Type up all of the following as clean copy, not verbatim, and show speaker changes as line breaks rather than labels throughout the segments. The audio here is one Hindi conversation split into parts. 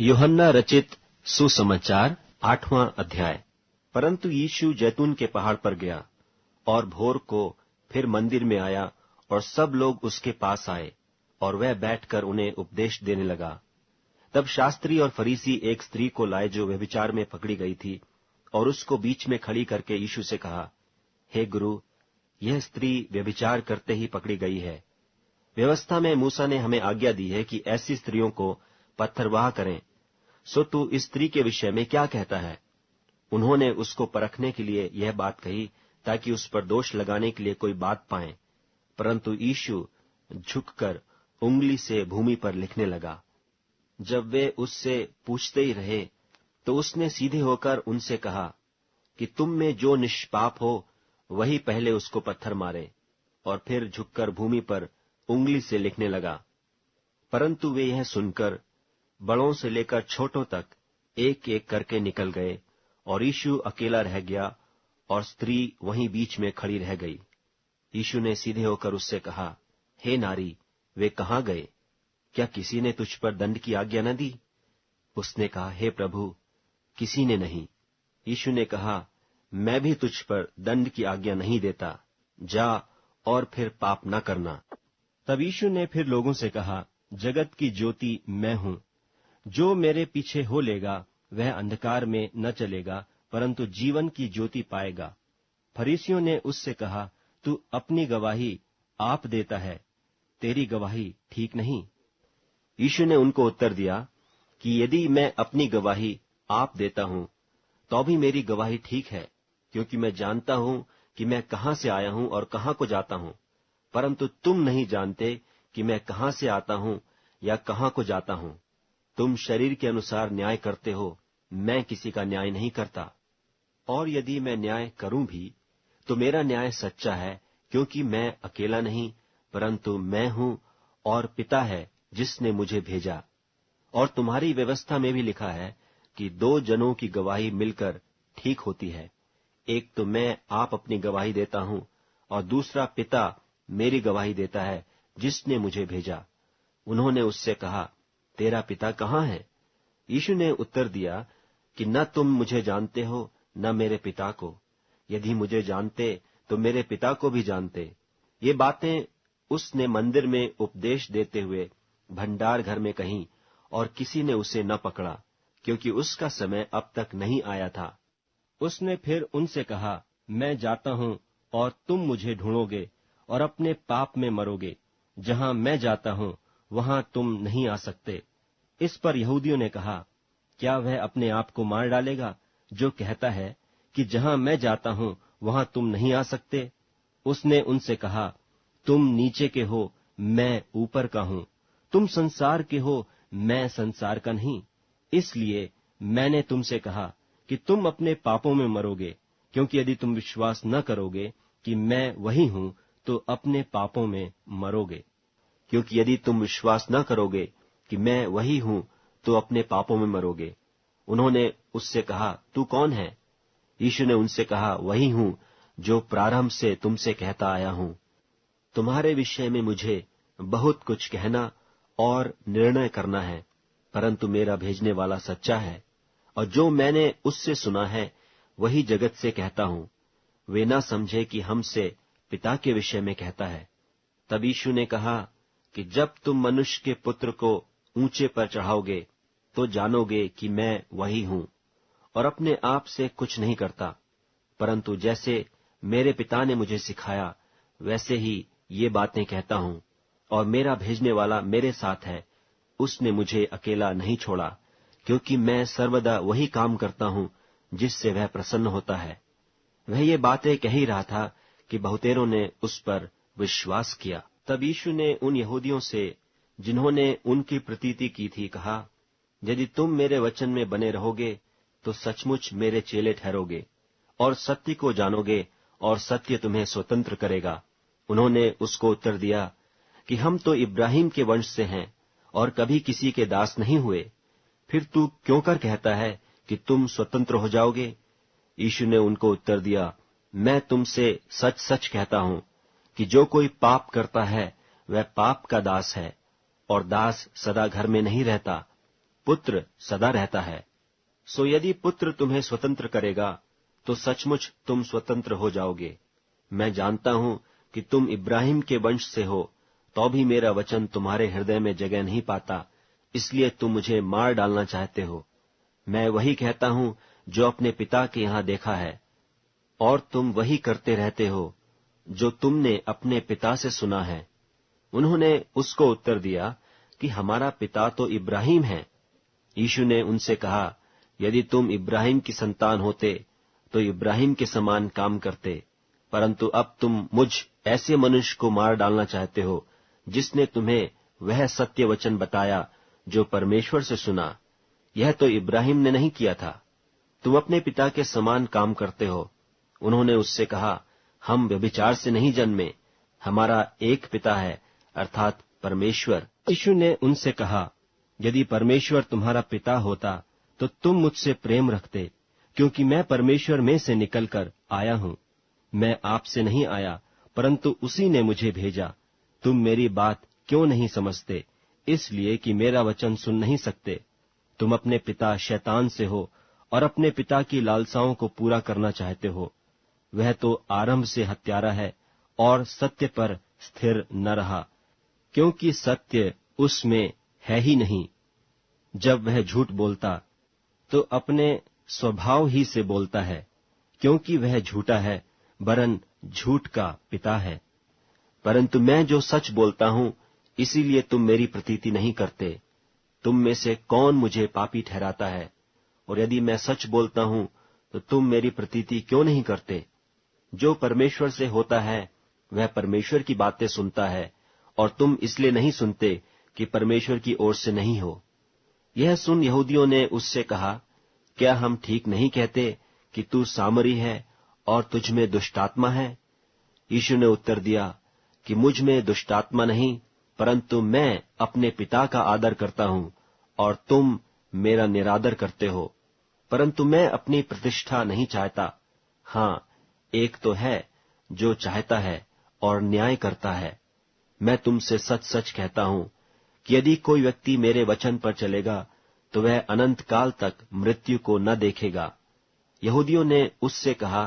यूहन्ना रचित सुसमाचार 8वां अध्याय। परंतु यीशु जैतून के पहाड़ पर गया और भोर को फिर मंदिर में आया और सब लोग उसके पास आए और वह बैठकर उन्हें उपदेश देने लगा। तब शास्त्री और फरीसी एक स्त्री को लाए जो व्यभिचार में पकड़ी गई थी और उसको बीच में खड़ी करके यीशु से कहा, हे गुरु, यह स्त्री व्यभिचार करते ही पकड़ी गई है। व्यवस्था में मूसा ने हमें आज्ञा दी है कि ऐसी स्त्रियों को पत्थरवाह करें। सो तू इस स्त्री के विषय में क्या कहता है? उन्होंने उसको परखने के लिए यह बात कही ताकि उस पर दोष लगाने के लिए कोई बात पाएं। परंतु यीशु झुककर उंगली से भूमि पर लिखने लगा। जब वे उससे पूछते ही रहे तो उसने सीधे होकर उनसे कहा कि तुम में जो निष्पाप हो वही पहले उसको पत्थर मारे। और फिर झुककर भूमि पर उंगली से लिखने लगा। परंतु वे यह सुनकर बड़ों से लेकर छोटों तक एक एक करके निकल गए और यीशु अकेला रह गया और स्त्री वहीं बीच में खड़ी रह गई। यीशु ने सीधे होकर उससे कहा, हे नारी, वे कहाँ गए? क्या किसी ने तुझ पर दंड की आज्ञा न दी? उसने कहा, हे प्रभु, किसी ने नहीं। यीशु ने कहा, मैं भी तुझ पर दंड की आज्ञा नहीं देता, जा और फिर पाप न करना। तब यीशु ने फिर लोगों से कहा, जगत की ज्योति मैं हूं। जो मेरे पीछे हो लेगा वह अंधकार में न चलेगा परंतु जीवन की ज्योति पाएगा। फरीसियों ने उससे कहा, तू अपनी गवाही आप देता है, तेरी गवाही ठीक नहीं। यीशु ने उनको उत्तर दिया कि यदि मैं अपनी गवाही आप देता हूं तो भी मेरी गवाही ठीक है, क्योंकि मैं जानता हूं कि मैं कहां से आया हूं और कहां को जाता हूं। परंतु तुम नहीं जानते कि मैं कहां से आता हूं या कहां को जाता हूं। तुम शरीर के अनुसार न्याय करते हो, मैं किसी का न्याय नहीं करता। और यदि मैं न्याय करूं भी तो मेरा न्याय सच्चा है, क्योंकि मैं अकेला नहीं परंतु मैं हूं और पिता है जिसने मुझे भेजा। और तुम्हारी व्यवस्था में भी लिखा है कि 2 जनों की गवाही मिलकर ठीक होती है। एक तो मैं आप अपनी गवाही देता हूं और दूसरा पिता मेरी गवाही देता है जिसने मुझे भेजा। उन्होंने उससे कहा, तेरा पिता कहाँ है? यीशु ने उत्तर दिया कि न तुम मुझे जानते हो न मेरे पिता को। यदि मुझे जानते तो मेरे पिता को भी जानते। ये बातें उसने मंदिर में उपदेश देते हुए भंडार घर में कहीं और किसी ने उसे न पकड़ा, क्योंकि उसका समय अब तक नहीं आया था। उसने फिर उनसे कहा, मैं जाता हूं और तुम मुझे ढूंढोगे और अपने पाप में मरोगे। जहां मैं जाता हूं वहां तुम नहीं आ सकते। इस पर यहूदियों ने कहा, क्या वह अपने आप को मार डालेगा जो कहता है कि जहां मैं जाता हूं वहां तुम नहीं आ सकते? उसने उनसे कहा, तुम नीचे के हो, मैं ऊपर का हूं। तुम संसार के हो, मैं संसार का नहीं। इसलिए मैंने तुमसे कहा कि तुम अपने पापों में मरोगे, क्योंकि यदि तुम विश्वास न करोगे कि मैं वही हूं तो अपने पापों में मरोगे। क्योंकि यदि तुम विश्वास न करोगे कि मैं वही हूं तो अपने पापों में मरोगे। उन्होंने उससे कहा, तू कौन है? यीशु ने उनसे कहा, वही हूं जो प्रारंभ से तुमसे कहता आया हूं। तुम्हारे विषय में मुझे बहुत कुछ कहना और निर्णय करना है, परंतु मेरा भेजने वाला सच्चा है और जो मैंने उससे सुना है वही जगत से कहता हूं। वे न समझे कि हमसे पिता के विषय में कहता है। तब यीशु ने कहा कि जब तुम मनुष्य के पुत्र को ऊंचे पर चढ़ाओगे तो जानोगे कि मैं वही हूं और अपने आप से कुछ नहीं करता, परंतु जैसे मेरे पिता ने मुझे सिखाया वैसे ही ये बातें कहता हूं। और मेरा भेजने वाला मेरे साथ है, उसने मुझे अकेला नहीं छोड़ा, क्योंकि मैं सर्वदा वही काम करता हूं जिससे वह प्रसन्न होता है। वह ये बातें कह ही रहा था कि बहुतेरों ने उस पर विश्वास किया। तब यीशु ने उन यहूदियों से जिन्होंने उनकी प्रतीति की थी कहा, यदि तुम मेरे वचन में बने रहोगे तो सचमुच मेरे चेले ठहरोगे और सत्य को जानोगे और सत्य तुम्हें स्वतंत्र करेगा। उन्होंने उसको उत्तर दिया कि हम तो इब्राहिम के वंश से हैं और कभी किसी के दास नहीं हुए। फिर तू क्यों कर कहता है कि तुम स्वतंत्र हो जाओगे? यीशु ने उनको उत्तर दिया, मैं तुमसे सच सच कहता हूं कि जो कोई पाप करता है वह पाप का दास है, और दास सदा घर में नहीं रहता, पुत्र सदा रहता है। सो यदि पुत्र तुम्हें स्वतंत्र करेगा तो सचमुच तुम स्वतंत्र हो जाओगे। मैं जानता हूं कि तुम इब्राहिम के वंश से हो, तो भी मेरा वचन तुम्हारे हृदय में जगह नहीं पाता, इसलिए तुम मुझे मार डालना चाहते हो। मैं वही कहता हूं जो अपने पिता के यहां देखा है, और तुम वही करते रहते हो जो तुमने अपने पिता से सुना है। उन्होंने उसको उत्तर दिया कि हमारा पिता तो इब्राहिम है। यीशु ने उनसे कहा, यदि तुम इब्राहिम की संतान होते तो इब्राहिम के समान काम करते, परंतु अब तुम मुझ ऐसे मनुष्य को मार डालना चाहते हो जिसने तुम्हें वह सत्य वचन बताया जो परमेश्वर से सुना। यह तो इब्राहिम ने नहीं किया था। तुम अपने पिता के समान काम करते हो। उन्होंने उससे कहा, हम व्यभिचार से नहीं जन्मे, हमारा एक पिता है, अर्थात परमेश्वर। यीशु ने उनसे कहा, यदि परमेश्वर तुम्हारा पिता होता तो तुम मुझसे प्रेम रखते, क्योंकि मैं परमेश्वर में से निकलकर आया हूं। मैं आपसे नहीं आया, परंतु उसी ने मुझे भेजा। तुम मेरी बात क्यों नहीं समझते? इसलिए कि मेरा वचन सुन नहीं सकते। तुम अपने पिता शैतान से हो और अपने पिता की लालसाओं को पूरा करना चाहते हो। वह तो आरंभ से हत्यारा है और सत्य पर स्थिर न रहा, क्योंकि सत्य उसमें है ही नहीं। जब वह झूठ बोलता तो अपने स्वभाव ही से बोलता है, क्योंकि वह झूठा है, वरन झूठ का पिता है। परंतु मैं जो सच बोलता हूं, इसीलिए तुम मेरी प्रतीति नहीं करते। तुम में से कौन मुझे पापी ठहराता है? और यदि मैं सच बोलता हूं तो तुम मेरी प्रतीति क्यों नहीं करते? जो परमेश्वर से होता है वह परमेश्वर की बातें सुनता है, और तुम इसलिए नहीं सुनते कि परमेश्वर की ओर से नहीं हो। यह सुन यहूदियों ने उससे कहा, क्या हम ठीक नहीं कहते कि तू सामरी है और तुझ में दुष्टात्मा है? यीशु ने उत्तर दिया कि मुझ में दुष्टात्मा नहीं, परंतु मैं अपने पिता का आदर करता हूं और तुम मेरा निरादर करते हो। परंतु मैं अपनी प्रतिष्ठा नहीं चाहता। हाँ, एक तो है जो चाहता है और न्याय करता है। मैं तुमसे सच सच कहता हूं कि यदि कोई व्यक्ति मेरे वचन पर चलेगा तो वह अनंत काल तक मृत्यु को न देखेगा। यहूदियों ने उससे कहा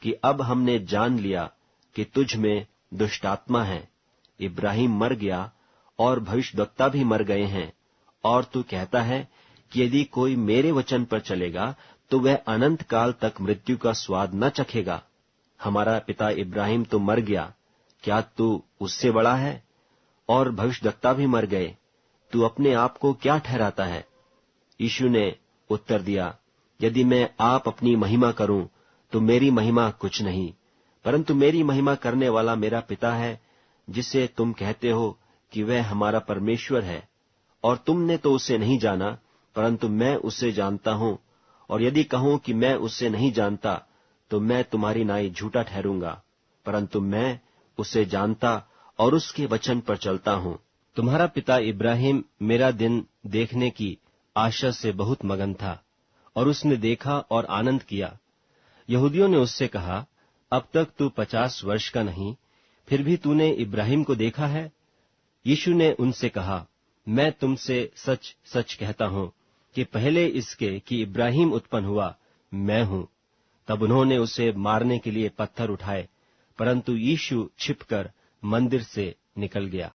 कि अब हमने जान लिया कि तुझ में दुष्टात्मा है। इब्राहिम मर गया और भविष्यद्वक्ता भी मर गए हैं, और तू कहता है कि यदि कोई मेरे वचन पर चलेगा तो वह अनंत काल तक मृत्यु का स्वाद न चखेगा। हमारा पिता इब्राहिम तो मर गया, क्या तू उससे बड़ा है? और भविष्यद्वक्ता भी मर गए, तू अपने आप को क्या ठहराता है? यीशु ने उत्तर दिया, यदि मैं आप अपनी महिमा करूं तो मेरी महिमा कुछ नहीं, परंतु मेरी महिमा करने वाला मेरा पिता है, जिसे तुम कहते हो कि वह हमारा परमेश्वर है। और तुमने तो उसे नहीं जाना, परंतु मैं उसे जानता हूं। और यदि कहूं कि मैं उसे नहीं जानता तो मैं तुम्हारी नाई झूठा ठहरूंगा, परंतु मैं उसे जानता और उसके वचन पर चलता हूं। तुम्हारा पिता इब्राहिम मेरा दिन देखने की आशा से बहुत मगन था, और उसने देखा और आनंद किया। यहूदियों ने उससे कहा, अब तक तू 50 वर्ष का नहीं, फिर भी तूने इब्राहिम को देखा है? यीशु ने उनसे कहा, मैं तुमसे सच सच कहता हूं कि पहले इसके कि इब्राहिम उत्पन्न हुआ, मैं हूं। तब उन्होंने उसे मारने के लिए पत्थर उठाए, परंतु यीशु छिपकर मंदिर से निकल गया।